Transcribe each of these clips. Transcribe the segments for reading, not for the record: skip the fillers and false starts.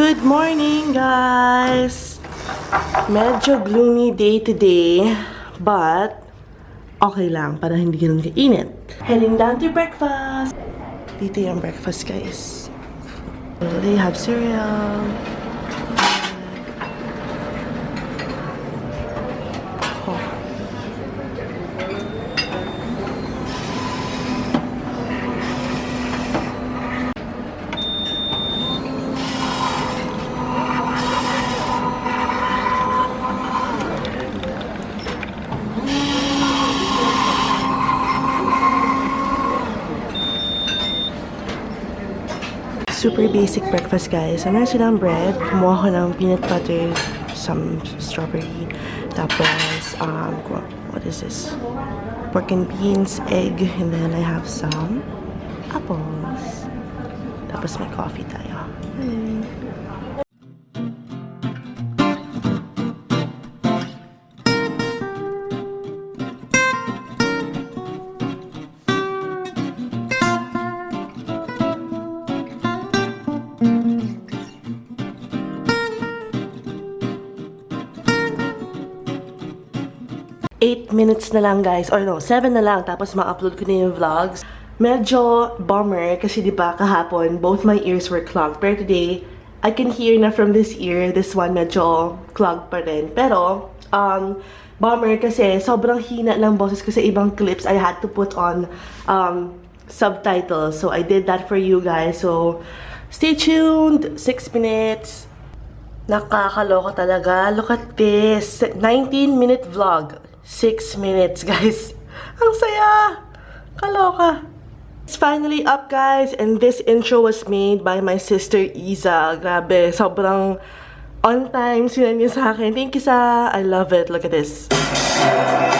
Good morning, guys! Medyo gloomy day today, but okay lang para hindi ganun kainit. Heading down to breakfast. Dito yung breakfast, guys. So, they have cereal. 'Super basic breakfast, guys. So, meron silang bread. Kumuha ko ng peanut butter, some strawberry. Tapos, what is this? Pork and beans, egg, and then I have some apples. Tapos may coffee tayo. 8 minutes na lang, guys. Or no, 7 na lang. Tapos ma-upload ko na yung vlogs. Medyo bummer kasi diba kahapon, both my ears were clogged. Pero today, I can hear na from this ear. This one medyo clogged pa rin. Pero, bummer kasi sobrang hina ng boses ko sa ibang clips. I had to put on subtitles. So, I did that for you guys. So, stay tuned. 6 minutes. Nakakaloko talaga. Look at this. 19-minute vlog. 6 minutes, guys. Ang saya! Kaloka. It's finally up, guys. And this intro was made by my sister, Iza. Grabe. Sobrang on time sila niya sa akin. Thank you, Sa. I love it. Look at this.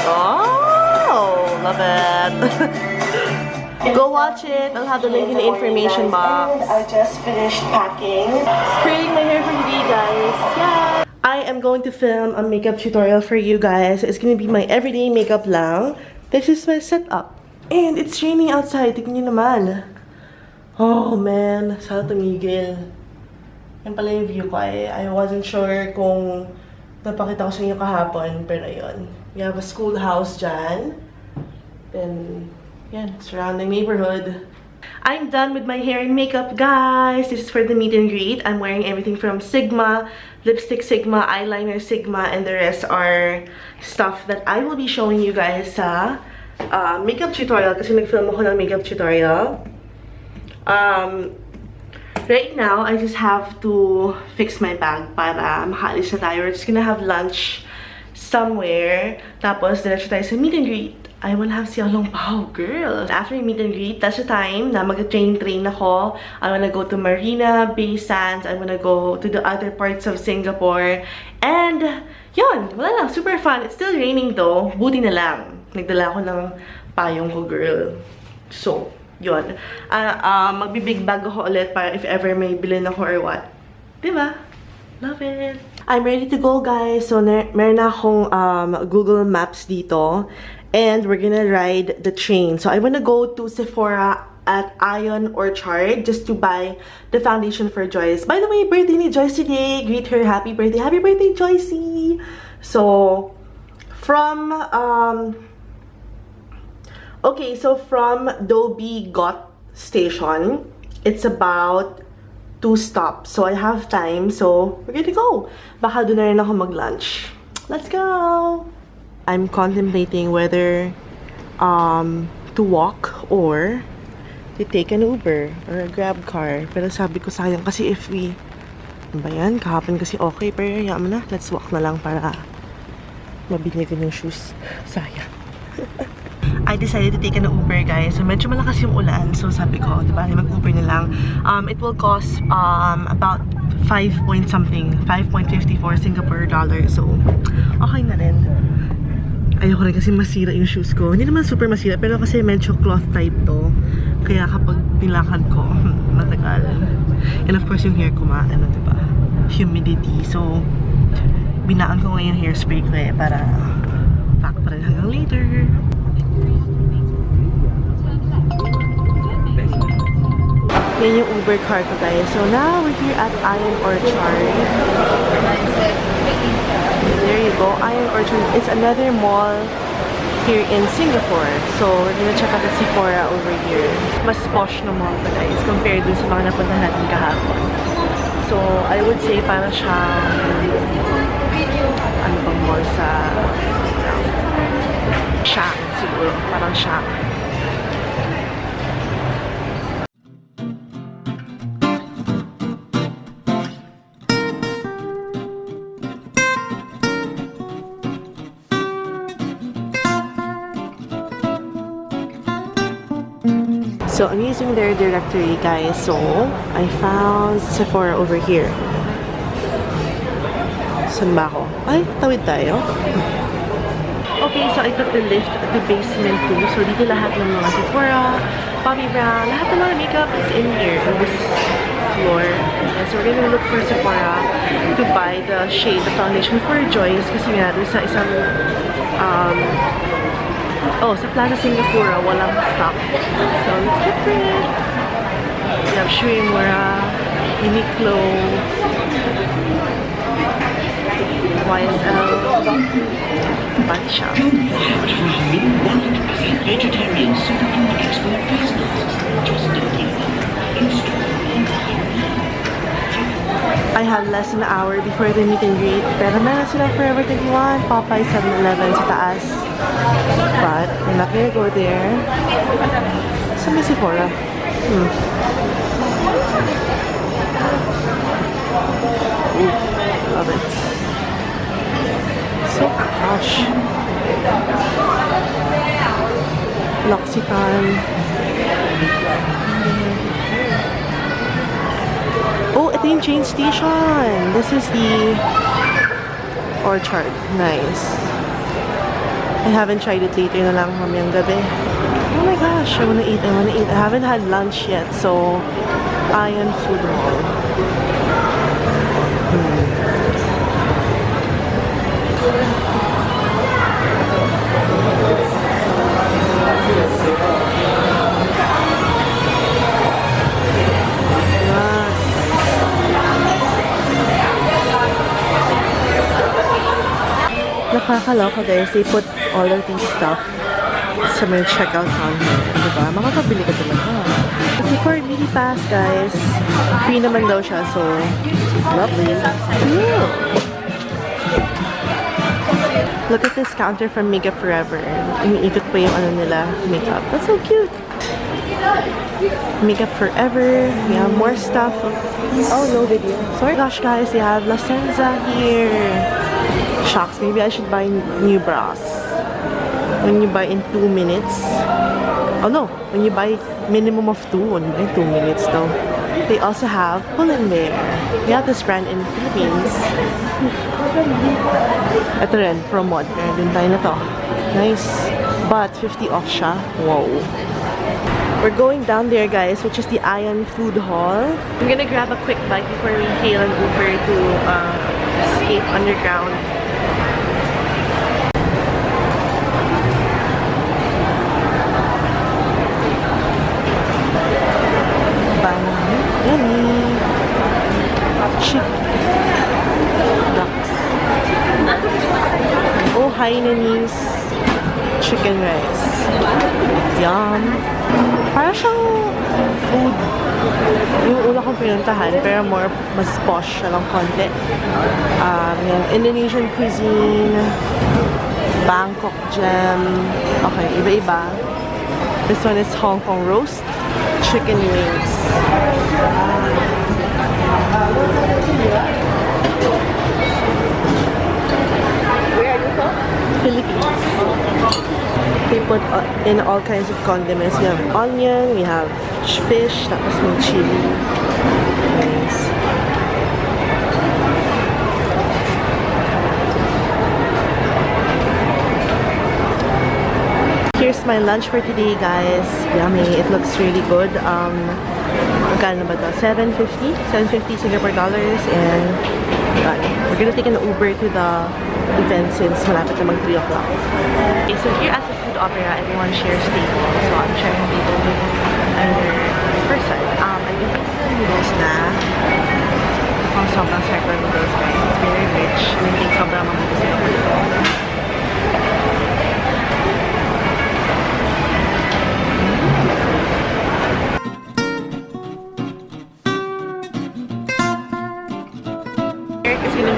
Oh! Love it. Go watch it. I'll have the link in the information box. I just finished packing. Creating my hair for today, guys. Yeah! I am going to film a makeup tutorial for you guys. It's gonna be my everyday makeup lang. This is my setup. And it's raining outside. Tignan nyo naman. Oh, man. Sana tumigil. Yan pala yung view ko. I wasn't sure kung napakita ko sa inyo kahapon. Pero yun. We have a schoolhouse dyan. Then, yan. Surrounding neighborhood. I'm done with my hair and makeup, guys. This is for the meet and greet. I'm wearing everything from Sigma, lipstick Sigma, eyeliner Sigma, and the rest are stuff that I will be showing you guys sa makeup tutorial kasi nag-film ako ng makeup tutorial. Right now, I just have to fix my bag para makaalis na tayo. We're just gonna have lunch somewhere. Tapos, diretso tayo sa meet and greet. I will have Xiaolong Pao, girl. After meet and greet, that's the time na mag-train ako. I wanna go to Marina Bay Sands. I wanna go to the other parts of Singapore. And, yun, wala lang. Super fun. It's still raining though. Buti na lang. Nagdala ako ng payong ko, girl. So, yun. Magbi-big bag ako ulit para if ever may bilhin ako or what. Diba? Love it. I'm ready to go, guys. So, meron na akong Google Maps dito. And we're gonna ride the train. So I wanna go to Sephora at Ion Orchard just to buy the foundation for Joyce. By the way, birthday ni Joyce today. Greet her happy birthday. Happy birthday, Joycey! So, from Dhoby Ghat Station, it's about 2 stops. So I have time. So we're gonna go. Baka doon na rin ako mag-lunch. Let's go! I'm contemplating whether to walk or to take an Uber or a Grab car. Pero sabi ko sayang kasi if we... Ano ba yan? Kahapon kasi okay. Pero yaman na. Let's walk na lang para mabili ko yung shoes. Sayang. I decided to take an Uber, guys. So medyo malakas yung ulan. So sabi ko, diba, mag-Uber na lang. It will cost about 5 point something. 5.54 Singapore dollar. So okay na rin. Ayoko rin kasi masira yung shoes ko. Hindi naman super masira, pero kasi medyo cloth type to. Kaya kapag nilakad ko, matagal. And of course, yung hair ko diba? Humidity. So, binaan ko ngayon hairspray ko para pack pa rin hanggang later. Yan yung Uber car ko, guys. So now we're here at Ion Orchard. There you go, Ion Orchard. It's another mall here in Singapore. So we're gonna check out the Sephora over here. Mas posh na mall pa, guys, compared dun sa mga napuntahan natin kahapon. So I would say para siyang ano bang mall sa Shack siguro. Parang Shack. So, I'm using their directory, guys. So, I found Sephora over here. Saan ba ako? Ay, tawid tayo. Okay, so I took the lift to basement 2. So, dito lahat ng mga Sephora, Bobbi Brown, lahat ng mga makeup is in here, in this floor. And so, we're gonna look for Sephora to buy the shade, the foundation for Joyce. Kasi nga, doon sa isang, sa Plaza Singapura, walang stock. So, let's look for it. We have Shui Uemura, Uniqlo, YSL, Bunny Shop. Vegetarian superfood expert business. Just I had less than an hour before the meet and greet. Pero meron sila Forever 21, Popeye 7-Eleven sa taas. But we're not gonna go there. Sa may Sephora. Ooh, love it. So posh. L'Occitane. Oh, ito yung train station. This is the Orchard. Nice. I haven't tried it later na lang mamayang gabi. Oh my gosh, I wanna eat. I haven't had lunch yet, so Ion Food Mall. Nakakaloka, guys. They put all of these stuff sa may checkout counter. Diba? Makakabili ka talaga. Kasi for Mini Pass, guys, free naman daw siya. So, lovely. Cool. Look at this counter from Makeup Forever. Umiikot pa yung ano nila, makeup. That's so cute. Makeup Forever. We have more stuff. Oh, no video. Sorry. Gosh, guys, they have La Senza here. Shucks, maybe I should buy new bras. When you buy in 2 minutes. Oh no, when you buy minimum of 2, when you buy 2 minutes though. They also have Pull&Bear. We have this brand in the Philippines. Ito rin, Promod. Meron din tayo na to. Nice. But 50 off siya. Wow. We're going down there, guys, which is the Ion Food Hall. I'm gonna grab a quick bite before we hail an Uber to Escape Underground. Ducks. Oh, Hainanese chicken rice. Yum. Para siyang food. Yung una kong pinuntahan, pero mas posh siya lang konti. Yung Indonesian cuisine, Bangkok jam. Okay, iba-iba. This one is Hong Kong roast, chicken wings. Where are you from? Philippines. They put in all kinds of condiments. We have onion, we have fish, tapos may chili. Nice. Here's my lunch for today, guys. Yummy. It looks really good. Magkano ba ito? 750? 750 Singapore dollars. And we're gonna take an Uber to the event since malapit na mag 3 o'clock. Okay, so here at the Food Opera, everyone shares table. So I'm sharing table with another person. I think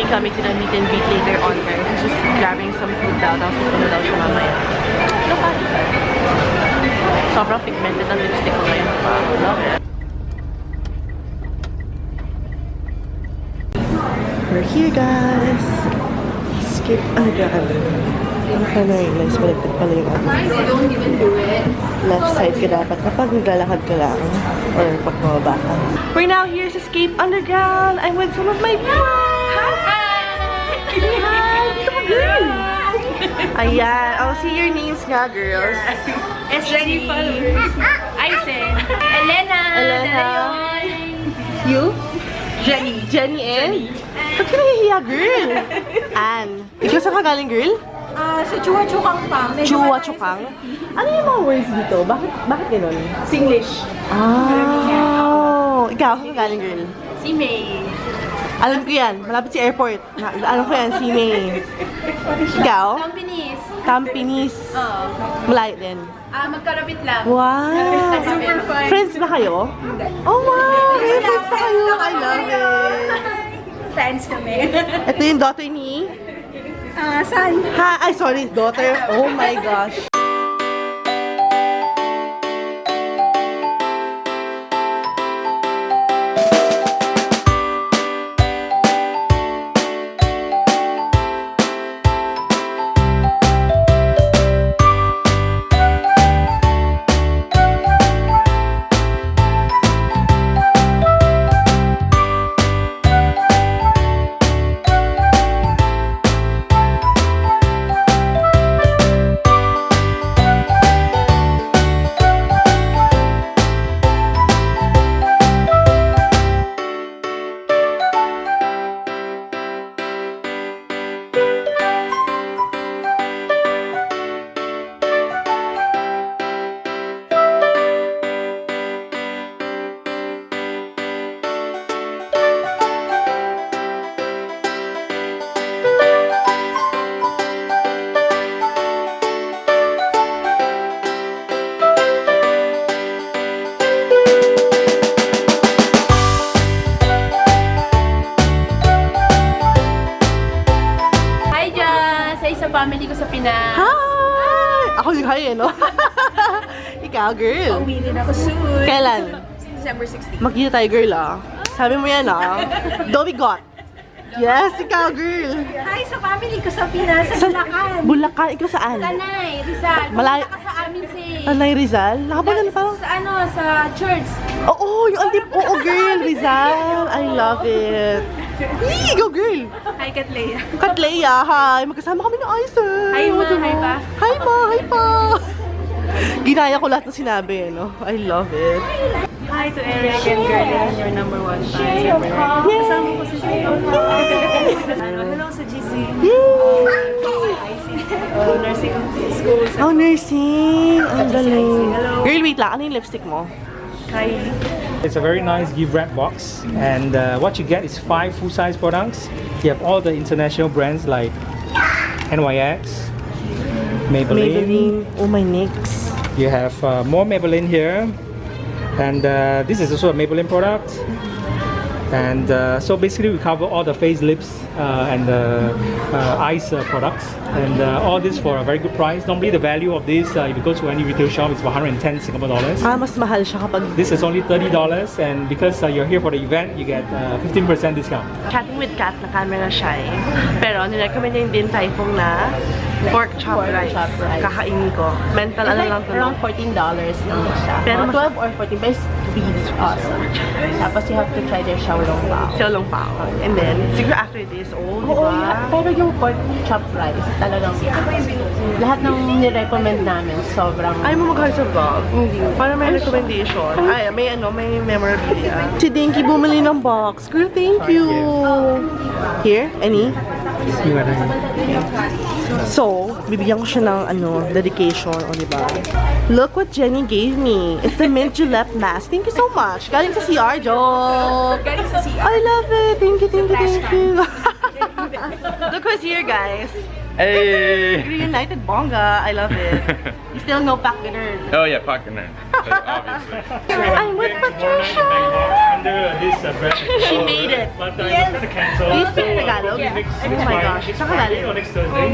kami to meet and greet later on, guys. He's just grabbing some food daw. Tapos pupunta daw siya mamaya. Sobrang pigmented ang lipstick ko ngayon pa. Love it. We're here, guys. Skip agad. Ang na-realize, baliktad pala yung ano. Don't even do it. Left side ka dapat kapag naglalakad ka lang or pag mababa ka. We're now here sa Escape Underground. I'm with some of my viewers. Hi! Dito ka, girl! Ayan. I'll see your names nga, girls. It's Jenny followers. Aisen. Elena. Elena. Dalayon. You? Jenny. Jenny and? Ba't ka nahihiya, girl? Ann. Ikaw saan ka galing, girl? Sa Chua-Chukang pa. Chua-Chukang? Ano yung mga words dito? Bakit ganun? Singlish. Ah. Ikaw, saan ka galing, girl? Si May. Alam ko yan. Malapit si airport. Alam ko yan, si May. Ikaw? Companies. Tampines. Oo. Malayo din. Magkarapit lang. Wow! Super fun. Friends ba kayo? Oh, wow! May friends na kayo. I love it. Friends kami. Ito yung daughter ni? San? Ay, sorry. Daughter. Oh my gosh. Family ko sa Pinas. Hi! Ako yung hi, eh, no? Ikaw, girl. Uwi rin ako soon. Kailan? December 16. Makita tayo, girl, ah. Sabi mo yan, ah. Dobi got. Yes, ikaw, girl. Hi sa family ko sa Pinas, sa Bulacan. Bulacan. Ikaw saan? Tanay, Rizal. Malayo. Pumunta ka sa amin si... Tanay, Rizal? Nakapalan pa. Sa ano, sa church. Oo, yung antip. Oo, girl, Rizal. I love it. Yee, go, girl. Hi, Katleya. Katleya, hi. Magkasama kami ng Aizen. Hi, ma. Hi, pa. Hi, ma. Hi, pa. Ginaya ko lahat ng sinabi, no? I love it. Hi to Eric and Gerlin, your number one fan. Yay! Kasama ko si Sayo. Hello sa GC. Nursing school. Oh, nursing. Ang galing. Hello. Girl, wait lang. Ano yung lipstick mo? Kylie. It's a very nice gift wrap box, and what you get is 5 full-size products. You have all the international brands like NYX, Maybelline. Oh, my NYX. You have more Maybelline here, and this is also a Maybelline product. And so basically we cover all the face, lips, and eyes products, and all this for a very good price. Normally the value of this, if you go to any retail shop, it's 110 Singapore dollars. Ah, mas mahal siya kapag This is only $30, and because you're here for the event, you get 15% discount. chatting with Kat na camera shy. Pero nirecommend niya din Typhoon na pork chop rice. Kakainin ko. Mental ano lang to. Around $14 lang siya. Pero Pero mas- 12 or 14 but it's really awesome. Tapos you have to try their xiaolong bao. Xiaolong pao. And then, siguro after this, oh, di Oo, ba? pero yung pork chop rice, talagang lahat ng nirecommend namin, sobrang... Ayaw mo mag-hi sa vlog? Hindi. Para may recommendation. Ay, may ano, may memorabilia. Si Dinky bumili ng box. Girl, thank you. Here? Any? So, bibigyan ko siya ng ano, dedication, o diba? Look what Jenny gave me. It's the mint julep mask. Thank you so much. Galing sa CR, joke. Galing sa CR. I love it. Thank you, thank you, thank you. Look who's here, guys. Hey! Reunited Bongga. I love it. You still no Pak Ganern. Oh yeah, Pak Ganern. Obviously. I'm with Patricia. Under this brand. She made it. But Yes. I'm gonna cancel. Do you speak So, Tagalog? maybe next Oh my gosh. next Saan ka Friday galing? or next Thursday.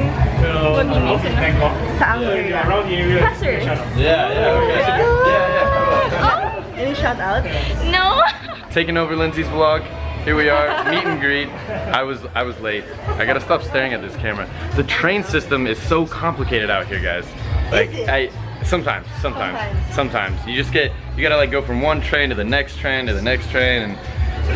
I'll be in Bangkok. Saan So if area? you're around here, we'll shout out. Yeah. Any shout out? No. Taking over Lindsay's vlog. Here we are, meet and greet. I was late. I gotta stop staring at this camera. The train system is so complicated out here, guys. Like sometimes. You just you gotta like go from one train to the next train to the next train,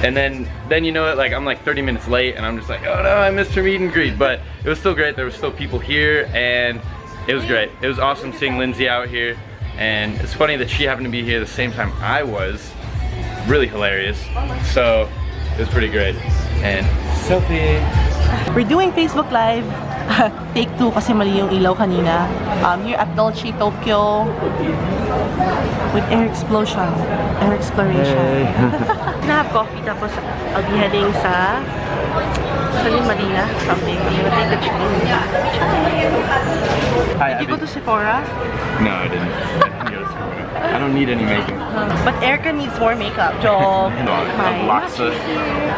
and then you know it, like I'm like 30 minutes late and I'm just like, oh no, I missed her meet and greet. But it was still great. There were still people here and it was great. It was awesome seeing Lindsay out here, and it's funny that she happened to be here the same time I was. Really hilarious. So it was pretty great. And selfie. We're doing Facebook Live. Take 2 kasi mali yung ilaw kanina. Here at Dolce Tokyo with Air Explosion. Air Exploration. Gonna have coffee tapos I'll be heading sa Salim Marina something. I'm gonna take the train. Did you go to Sephora? No, I didn't. I didn't go to Sephora. I don't need any makeup. But Erica needs more makeup. Job. The laksa,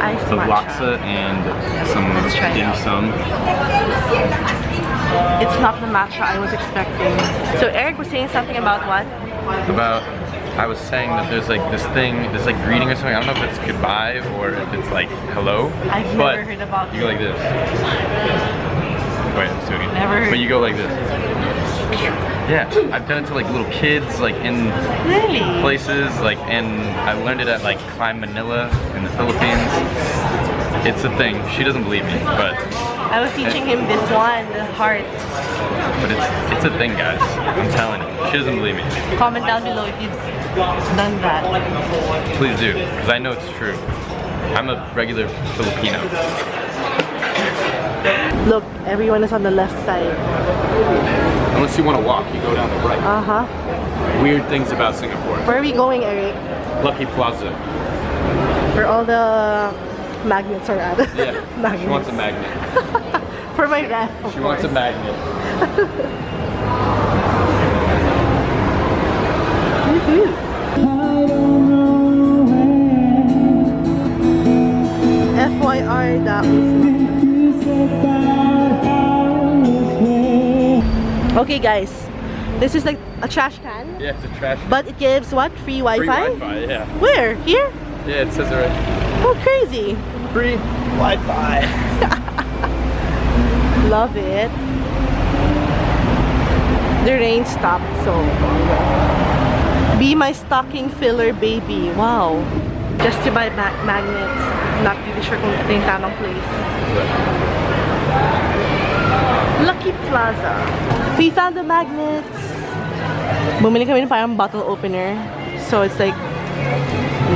Iced the matcha. laksa and some Let's try it dim out. sum. It's not the matcha I was expecting. So Eric was saying something about what? I was saying that there's like this thing, this like greeting or something. I don't know if it's goodbye or if it's like hello. I've but never heard about you go like this. Wait, I'm assuming. Never heard. But you go like this. Yeah, I've done it to like little kids, like in Really? places, like, and I learned it at like Climb Manila in the Philippines. It's a thing. She doesn't believe me, but I was teaching him this one, the heart. it's a thing, guys. I'm telling you. She doesn't believe me. Comment down below if you've done that. Please do, because I know it's true. I'm a regular Filipino. Look, everyone is on the left side. Unless you want to walk, you go down the right. Uh-huh. Weird things about Singapore. Where are we going, Eric? Lucky Plaza. Where all the magnets are at. Yeah. Magnets. She wants a magnet. For my ref, of She wants a course. magnet. FYR, that was okay, guys. This is like a trash can, Yeah, it's a trash. but it gives what? Free Wi-Fi? Free Wi-Fi, yeah. Where? Here? Yeah, it says it right. Oh, crazy. Free Wi-Fi. Love it. The rain stopped, so be my stocking filler, baby. Wow. Just to buy magnets. Not really sure kung ito yung tamang place. Lucky Plaza. We found the magnets. Bumili kami ng parang bottle opener. So it's like,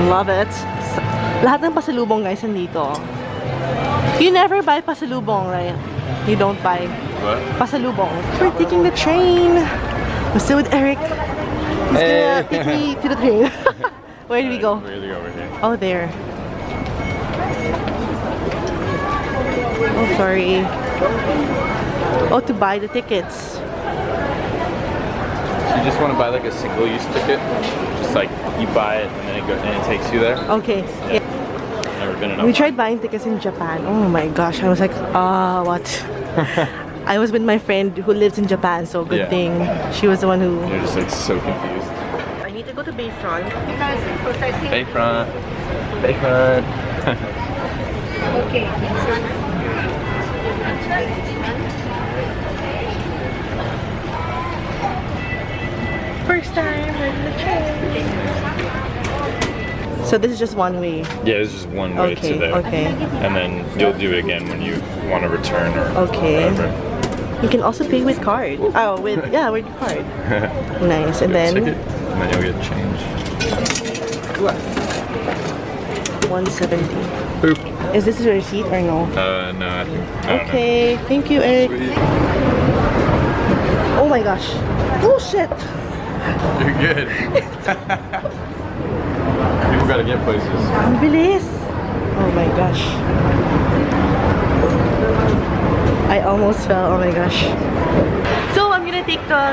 love it. Lahat ng pasalubong, guys, nandito. You never buy pasalubong, right? You don't buy What? pasalubong. We're taking the train. I'm still with Eric. He's gonna Hey. take me to the train. Where do we go? We're gonna go over here. Oh, there. Oh, sorry. Oh, to buy the tickets. You just want to buy like a single-use ticket. Just like you buy it and then it takes you there. Okay. Yeah. Never been We enough. tried buying tickets in Japan. Oh my gosh. I was like, what? I was with my friend who lives in Japan, so good Yeah. thing. She was the one who... You're just like so confused. I need to go to Bayfront. Bayfront. Bayfront. First time in the train. So this is just one way. Yeah, it's just one way Okay, to there. okay. And then you'll do it again when you want to return or Okay. whatever. You can also pay with card. Oh, with with card. Nice. And then Ticket, and then you'll get change. 170. Boop. Is this a receipt or no? No, I think. I don't Okay. Thank you, Eric. know. Sweet. Oh my gosh. Oh shit. You're good. People gotta get places. Ang bilis. Oh my gosh. I almost fell. Oh my gosh. So I'm gonna take the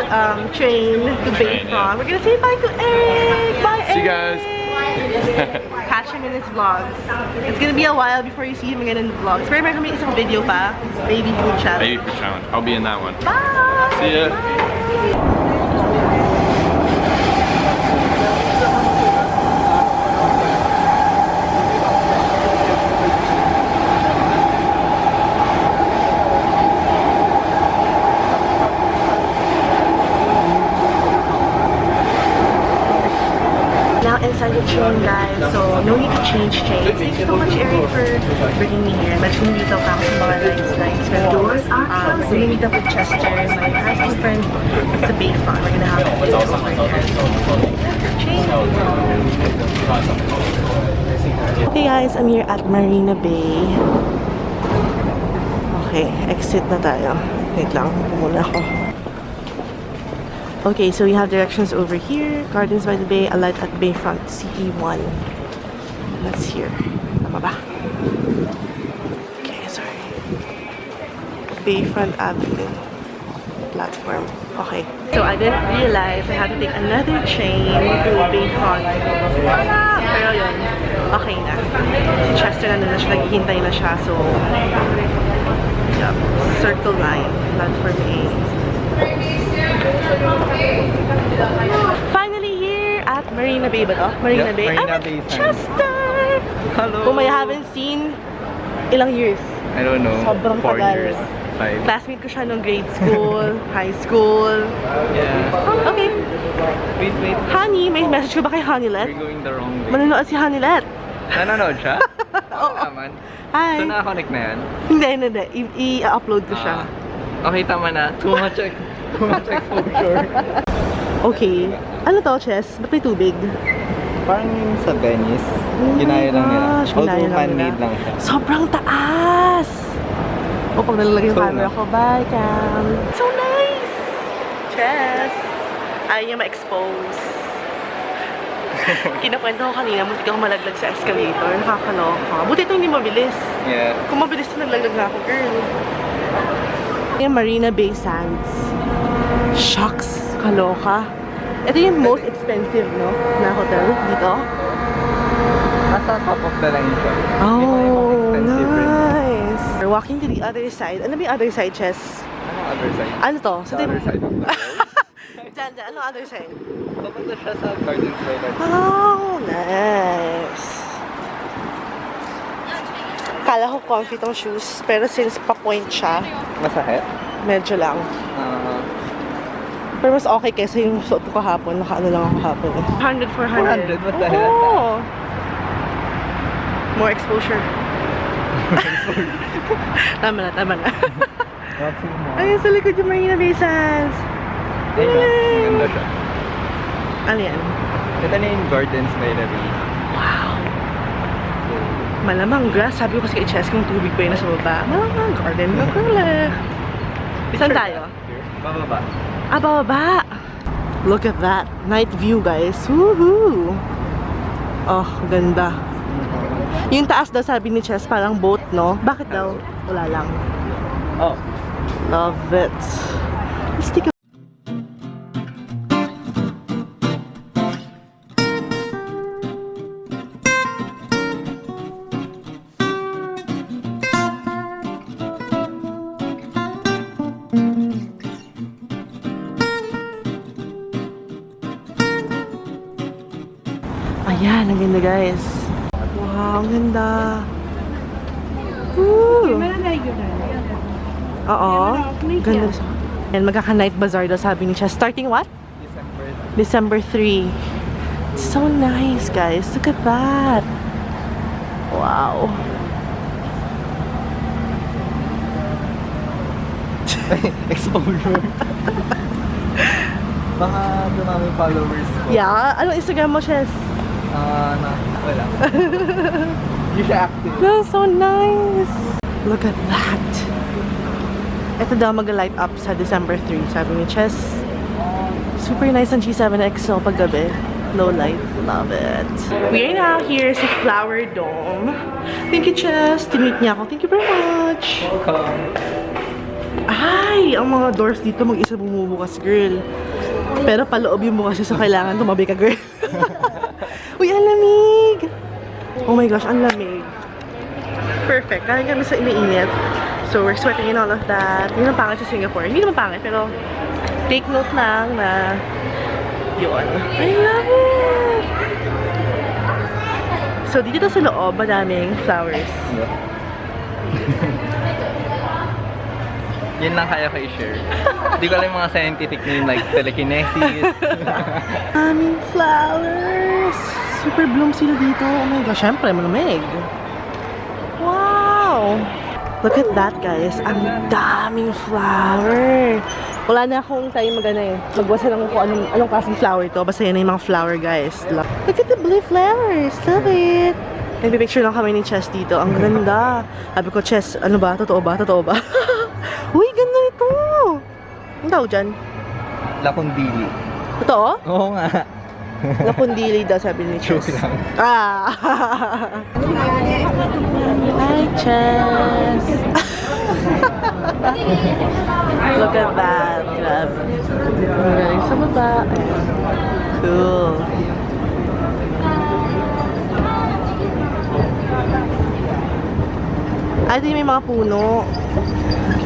train to Bayfront. We're gonna say bye to Eric. Bye, Eric. See you guys. Catch him in his vlogs. It's gonna be a while before you see him again in the vlogs. Pero meron kami isang video pa. Baby food challenge. Baby food challenge. I'll be in that one. Bye! See ya. Now inside the train, guys, so no need to change trains. Thank you so much, Eric, for bringing me here. Medyo nandito pa ako sa mga lines. Pero we're gonna meet up with Chester, my high school friend. It's the Bayfront. We're gonna have a video over here. Okay, guys, I'm here at Marina Bay. Okay, exit na tayo. Wait lang, pumuna ako. Okay, so we have directions over here. Gardens by the Bay, Alight at Bayfront, CE1. That's here. Tama ba? Okay, sorry. Bayfront Avenue platform. Okay. So I didn't realize I had to take another train to Bayfront. Pero yun, okay na. Si Chester na siya, naghihintay na siya. So, yeah, Circle Line, platform A. Finally here at Marina Bay ba to? Marina Yep, Bay. Marina I'm Bay with Sands. Chester! Hello. Whom I haven't seen ilang years. I don't know. Sobrang 4 tagal. years. 5. Classmate ko siya nung grade school, high school. Yeah. Okay. Wait. Honey, may message ko ba kay Honeylet? We're going the wrong way. Manonood si Honeylet. Nanonood siya? Oo. Naman. Hi. So, naka-connect na yan? Hindi. I-upload ko siya. Okay, tama na. Too much exposure. Okay. Ano to, Chess? Ba't may tubig? Parang yung sa Venice, ginaya lang nila. Gosh, ginaya Although lang man-made nila. lang siya. Sobrang taas! O, pag nalalagay yung So camera nice. ko, bye, Cam! So nice! Chess! Ayaw niya ma-expose. Kinakwento ko kanina, muntik ako malaglag sa escalator. Nakakaloka. Buti ito hindi mabilis. Yeah. Kung mabilis ito, naglaglag na ako, girl. Yung Marina Bay Sands. Shucks! Kaloka. Ito yung most expensive, no? Na hotel dito. Nasa top of the line siya. Oh, expensive rin. nice! We're walking to the other side. Ano ba yung other side, Chess? Anong other side? Ano to? Sa other side of the world. Diyan. Ano other side? Papunta siya sa Gardens by the Bay. Oh, nice! Kala ko comfy tong shoes, pero since pa-point siya, Masahit? medyo lang. Pero mas okay kaysa yung suot ko kahapon. Naka-ano lang ako kahapon. 100, 400. 400? What the hell? Oo. More exposure. Tama na. Not too much. Ayun sa likod yung Marina Bay Sands. Ayun, maganda siya. Ano yan? Ito na yung Gardens by the Bay. Wow. Malamang grass. Sabi ko kasi kay Chess kung tubig pa yun nasa baba. Malamang garden na pala. Saan tayo? Bababa. Baba. Look at that. Night view, guys. Woohoo! Oh, ganda. Yung taas daw sabi ni Chess parang boat, no? Bakit daw? Wala lang. Oh. Love it. Let's take a Ayan, ang ganda, guys. Wow, ang ganda. Woo! Oo. Ganda siya. And magkaka-night bazaar daw sabi ni siya. Starting what? December 3. It's so nice, guys. Look at that. Wow. Exposure. Baka dumami followers ko. Yeah. Anong Instagram mo, Chess? Wala. Hindi siya active. That's so nice. Look at that. Ito daw mag-light up sa December 3, sabi ni Chess. Super nice ang G7XO paggabi. Low light. Love it. We are now here sa Flower Dome. Thank you, Chess. Tinweet niya ako. Thank you very much. Welcome. Ay! Ang mga doors dito mag-isa bumubukas, girl. Pero paloob yung bukas so kailangan tumabi ka, girl. Uy, ang lamig! Oh my gosh, ang lamig. Perfect. Kaling kami sa iniinit. So, we're sweating in all of that. Hindi naman pangit sa Singapore. Hindi naman pangit, pero take note lang na yun. I love it! So, dito sa loob, madaming flowers. Yun lang kaya ko i-share. Hindi ko alam yung mga scientific name like telekinesis. Daming flowers! Super bloom sila dito. Oh my gosh, syempre, malamig. Wow! Look at that, guys. Ang daming flower. Wala na akong time magbasa lang kung anong klaseng flower to. Basta yan na yung mga flower, guys. Look at the blue flowers. Love it. Nagpipicture lang kami ni Chess dito. Ang ganda. Sabi ko, Chess, ano ba? Totoo ba? Totoo ba? Uy, ganda ito. Ang tawag dyan? Lakundili. Totoo? Oo nga. Nakundili daw, sabi ni Chess. Joke lang. Ah! Hi, Chess! Look at that. Grabe. Ang galing sa baba. Cool. Ay, di may mga puno.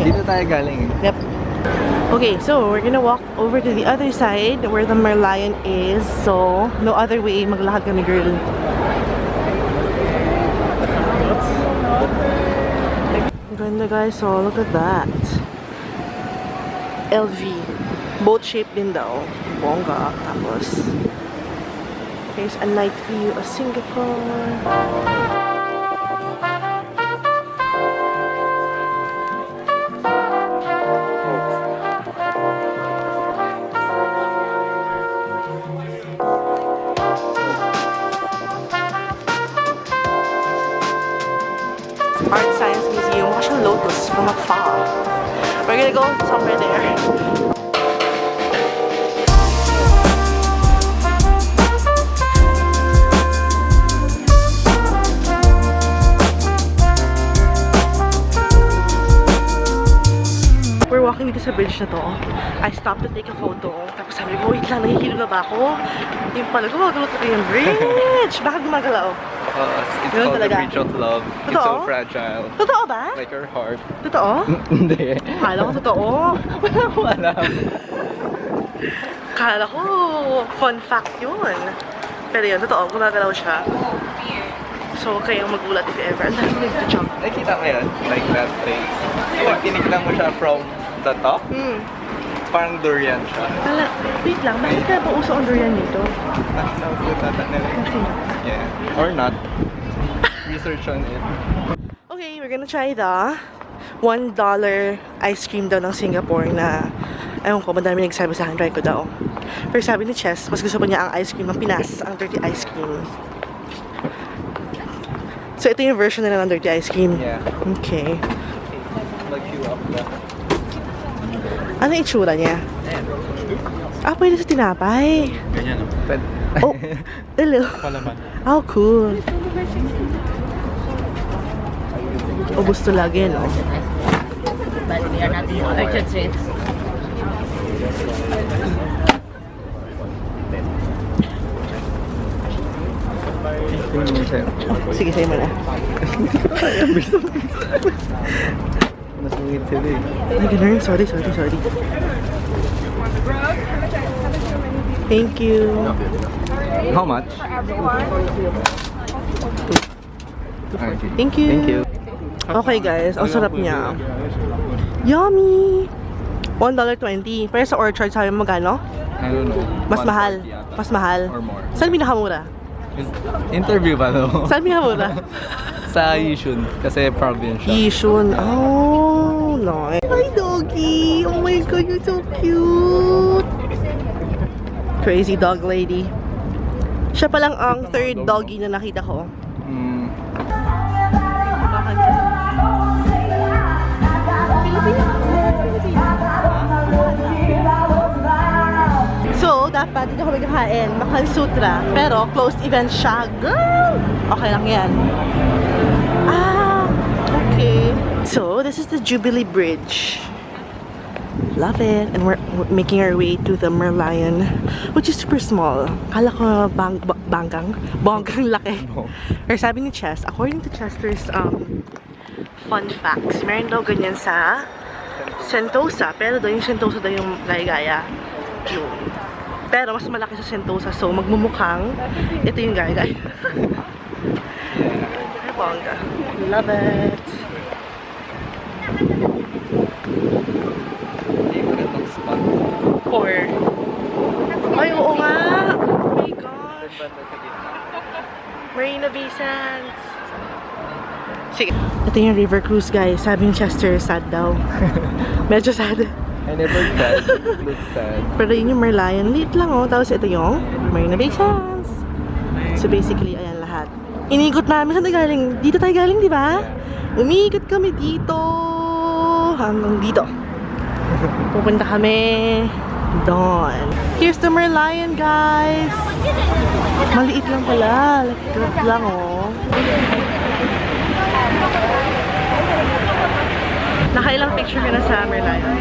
Dito tayo galing. Yep. Okay, so we're gonna walk over to the other side where the Merlion is. So, no other way. Maglakad kami, girl. Ganda, guys. So, look at that. LV. Boat shape din daw. Bongga. Tapos, here's a night view of Singapore. Art Science Museum. Watch a lotus from afar. We're gonna go somewhere there. We're walking dito sa bridge na to. I stopped to take a photo. Tapos sabi ko, wait lang, nahihilo na ba ako? Yung pala, gumagalaw talaga yung bridge. Bakit gumagalaw? It's Ganun called talaga? the Bridge of Love. It's Totoo? so fragile. Totoo ba? Like your heart. Totoo? Hindi. Kala ko totoo. Wala ko alam. Kala ko, fun fact yun. Pero yun, totoo, gumagalaw siya. So, kayang magulat if ever. Ang dami nag-jump. Nakikita mo yun? Like that place. Pag tinignan mo siya from the top, parang durian siya. Kala, wait lang, bakit kaya pa uso ang durian dito? Nakutan nila. Kasi, Yeah. Or not. Research on it. okay, we're gonna try the $1 ice cream daw ng Singapore na, ewan ko, madami nagsabi sa akin, try ko daw. Pero sabi ni Chess, mas gusto pa niya ang ice cream ng Pinas, ang dirty ice cream. So, ito yung version nila ng dirty ice cream. Yeah. Okay. Mag-queue up na. Ano yung itsura niya? Ah, pwede sa tinapay. Ganyan, no? Oh, hello. Palaman. Oh, cool. Ubus to lagi, no? But we are not in Orchard Street. Tingnan mo siya. Sige, sa'yo mo na. Masungit sila eh. Ay, ganun. Sorry. Thank you. How much? Thank you. Thank you. Okay, guys. Ang sarap niya. Yummy! $1.20. Pero sa Orchard, sabi mo magkano? I don't know. Mas mahal. 140 yata. Mas mahal. Or more. Saan pinakamura? Interview ba no? Saan pinakamura? Sa Yishun. Kasi province siya. Yishun. Oh, nice. Hi, doggy. Oh my God, you're so cute. Crazy dog lady. Siya pa lang ang third doggy na nakita ko. Mm. So, dapat dito kami kakain. Makan Sutra. Pero, closed event siya. Girl! Okay lang yan. Ah, okay. So, this is the Jubilee Bridge. Love it. And we're making our way to the Merlion, which is super small. Kala ko bonggang laki. Or sabi ni Chess, according to Chester's fun facts, meron daw ganyan sa Sentosa. Pero daw yung Sentosa daw yung gaya-gaya. Yun. Pero mas malaki sa Sentosa. So magmumukhang ito yung gaya-gaya. Ay, bongga. Love it. Or ay, oo nga! Oh my gosh! Marina Bay Sands! Sige. Ito yung river cruise, guys. Sabi ni Chester, sad daw. Medyo sad. I never tried. Looks sad. Pero yun yung Merlion. Liit lang, oh. Tapos ito yung Marina Bay Sands. So basically, ayan lahat. Inikot namin. Saan tayo galing? Dito tayo galing, di ba? Umiikot kami dito. Hanggang dito. Pupunta kami doon. Here's the Merlion, guys. Maliit lang pala. Like lang, oh. Nakailang picture ka na sa Merlion?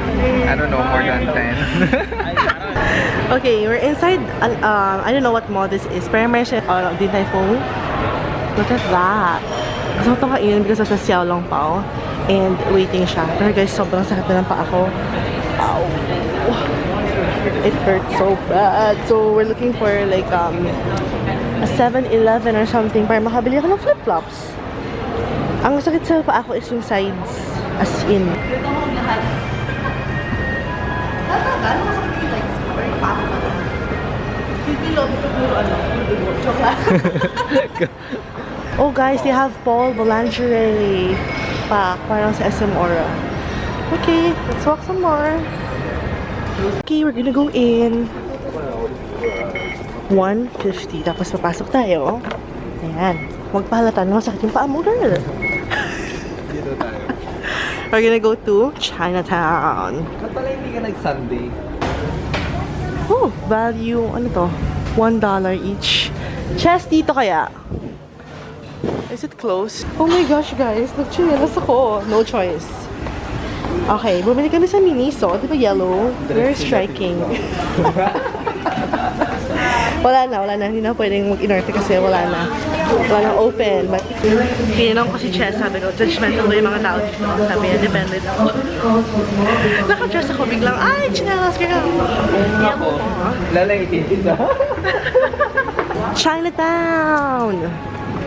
I don't know, more than 10. Okay, we're inside. I don't know what mall this is. Pero meron siya, Din Tai Fung. Look at that. Gusto ko ito kainin because of the Xiaolong Pao. And waiting siya. Pero guys, sobrang sakit na ng paa ko. Ow. It hurts so bad. So we're looking for like a 7-Eleven or something para makabili ako ng flip-flops. Ang sakit sa paa ko is yung sides. As in. Oh guys, they have Paul Boulangerie pa, parang sa SM Aura. Okay, let's walk some more. Okay, we're gonna go in. 150. Tapos papasok tayo. Ayan. Huwag pahalata na masakit yung paa mo, girl. Dito tayo. We're gonna go to Chinatown. Ba't pala hindi ka nag-Sunday? Oh, value, ano to? $1 each. Chess dito kaya? Is it closed? Oh my gosh, guys. Nag-chinelas ako. No choice. Okay, bumili kami sa Miniso. Di ba yellow? Very striking. Wala na. Hindi na pwedeng mag-inorte kasi wala na. Wala na open. But, tinanong ko si Chess. Sabi ko, judgmental ba yung mga tao dito? Sabi niya, depende daw. Naka-dress ako biglang, ay, chinelas ka. Ako, lalaitin dito. Chinatown!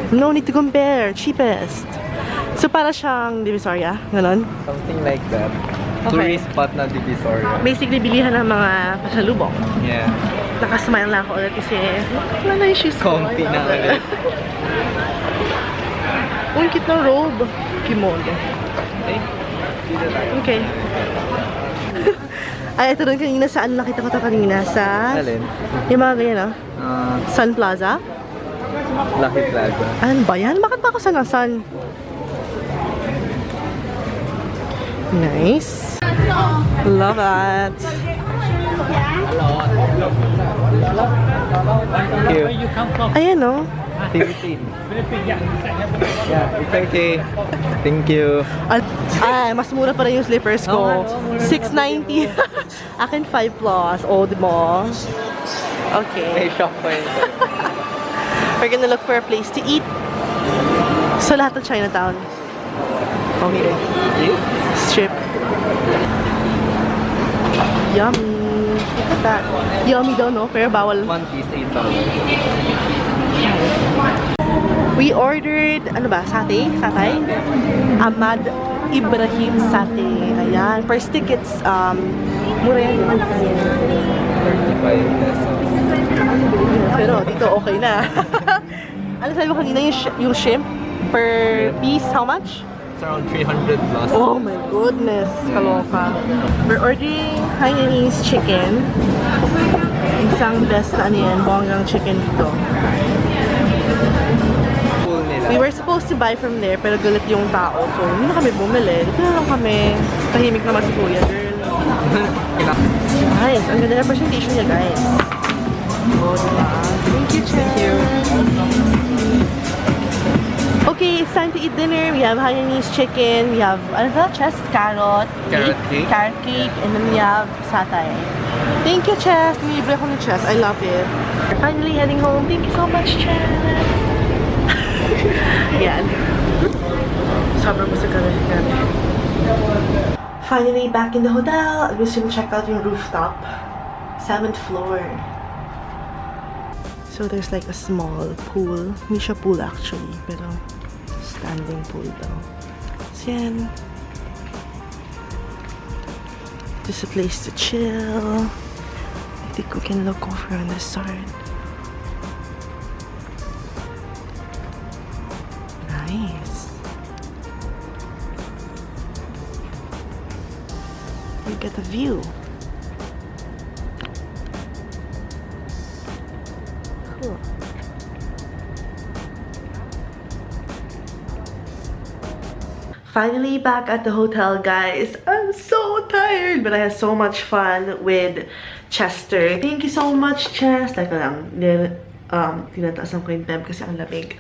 No need to compare. Cheapest. So, para siyang Divisoria? Ganon? Something like that. Okay. Tourist spot na Divisoria. Basically, bilihan ng mga pasalubong. Yeah. Nakasmile lang ako ulit kasi wala na yung shoes ko. Comfy na ulit. Ang cute ng robe. Kimono. Okay. Ay, ito rin kanina saan nakita ko ito kanina sa... Alin? Yung mga ganyan, Sun Plaza? Lucky Plaza. Ano ba yan? Bakit ba ako sa Sun? Nice. Love that. Thank you. Ayan, no? Philippines. Yeah, it's okay. Thank you. Ay, mas mura pa rin yung slippers ko. $6.90. Akin 5 plus. Oh, di ba? Okay. May shop pa yun. We're gonna look for a place to eat. Sa lahat ng Chinatown. Okay. Strip. Yummy. Look at that. Yummy daw, no? Pero bawal. One piece, $8. We ordered, ano ba? Satay? Satay? Ahmad Ibrahim Satay. Ayan. Per stick, it's, mura yan. 35 pesos. Pero dito okay na. Ano sabi mo kanina yung shrimp per piece, how much? It's around 300 plus. Oh my goodness, kaloka. We're ordering Hainanese chicken. Isang best na ano yan, bonggang chicken dito. Full nila. We were supposed to buy from there, pero galit yung tao. So, hindi na kami bumili. Dito na lang kami. Tahimik naman si Kuya, girl. Nice. Ang ganda na presentation niya, guys. Oh, diba? Thank you, Chen. Thank you. Okay, it's time to eat dinner. We have Hainanese chicken. We have chest, carrot cake, and then we have satay. Thank you, Chess. Nilibre ako ni Chess. I love it. We're finally heading home. Thank you so much, Chess. Yan. Sobrang busog kami. Finally back in the hotel. I'm just gonna check out yung rooftop. 7th floor. So there's like a small pool. Hindi siya pool actually, pero standing pool daw. So yan. Just a place to chill. I think we can look over on this side. Nice. You get the view. Cool. Finally back at the hotel, guys. I'm so tired, but I had so much fun with Chester. Thank you so much, Chess. Teka lang, tinataasan ko yung temp kasi ang lamig.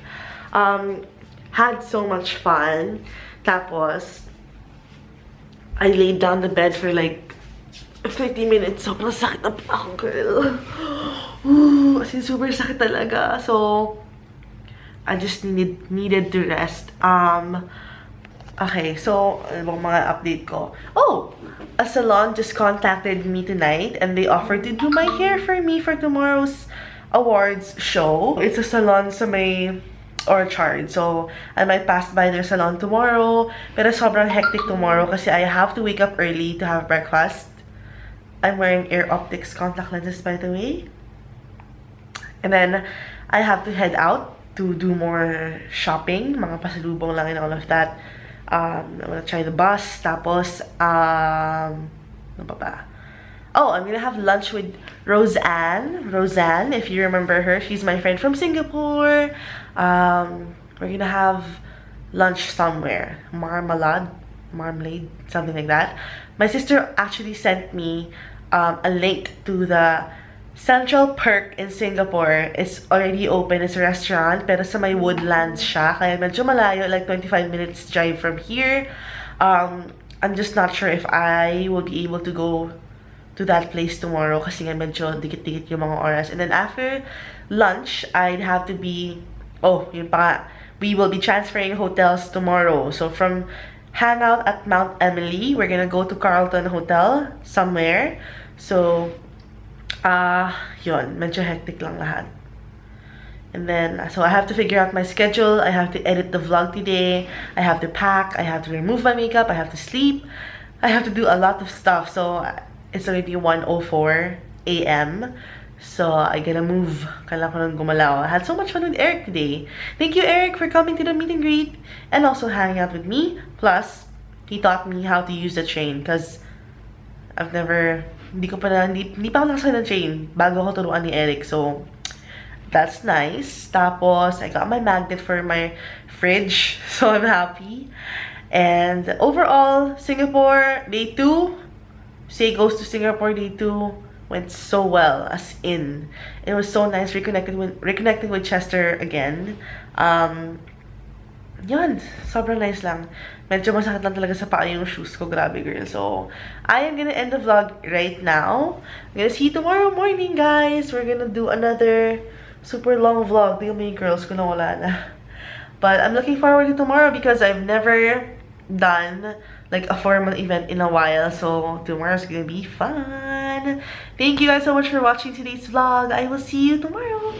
Had so much fun. Tapos, I laid down the bed for like 30 minutes. Sobrang sakit na pa ako, girl. As in, super sakit talaga. So, I just needed to rest. Okay, so, ano bang mga update ko? Oh! A salon just contacted me tonight and they offered to do my hair for me for tomorrow's awards show. It's a salon sa may Orchard. So, I might pass by their salon tomorrow. Pero sobrang hectic tomorrow kasi I have to wake up early to have breakfast. I'm wearing Air Optics contact lenses, by the way. And then, I have to head out to do more shopping. Mga pasalubong lang and all of that. I'm gonna try the bus. Tapos, ano pa ba? Oh, I'm gonna have lunch with Roseanne. Roseanne, if you remember her, she's my friend from Singapore. We're gonna have lunch somewhere. Marmalade, something like that. My sister actually sent me a link to the Central Perk in Singapore. It's already open. It's a restaurant, pero sa may woodlands siya. Kaya medyo malayo, like 25 minutes drive from here. I'm just not sure if I will be able to go to that place tomorrow kasi nga medyo dikit-dikit yung mga oras. And then after lunch, I'd have to be... Oh, yun pa nga. We will be transferring hotels tomorrow. So from hangout at Mount Emily, we're gonna go to Carlton Hotel somewhere. So... yun, medyo hectic lang lahat. And then, so I have to figure out my schedule. I have to edit the vlog today. I have to pack. I have to remove my makeup. I have to sleep. I have to do a lot of stuff. So, it's already 1:04 a.m. So, I gotta move. Kailangan ko nang gumalaw. I had so much fun with Eric today. Thank you, Eric, for coming to the meet and greet. And also hanging out with me. Plus, he taught me how to use the train. Because, I've never... Hindi pa ako nakasakay ng train bago ako turuan ni Eric. So, that's nice. Tapos, I got my magnet for my fridge. So, I'm happy. And overall, Singapore, day 2. Say goes to Singapore, day 2. Went so well. As in. It was so nice reconnecting with Chester again. Yun. Sobrang nice lang. Medyo masakit lang talaga sa paa yung shoes ko. Grabe, girl. So, I am gonna end the vlog right now. I'm gonna see you tomorrow morning, guys. We're gonna do another super long vlog. Tingnan mo yung girls ko na wala na. But I'm looking forward to tomorrow because I've never done like a formal event in a while. So, tomorrow's gonna be fun. Thank you guys so much for watching today's vlog. I will see you tomorrow.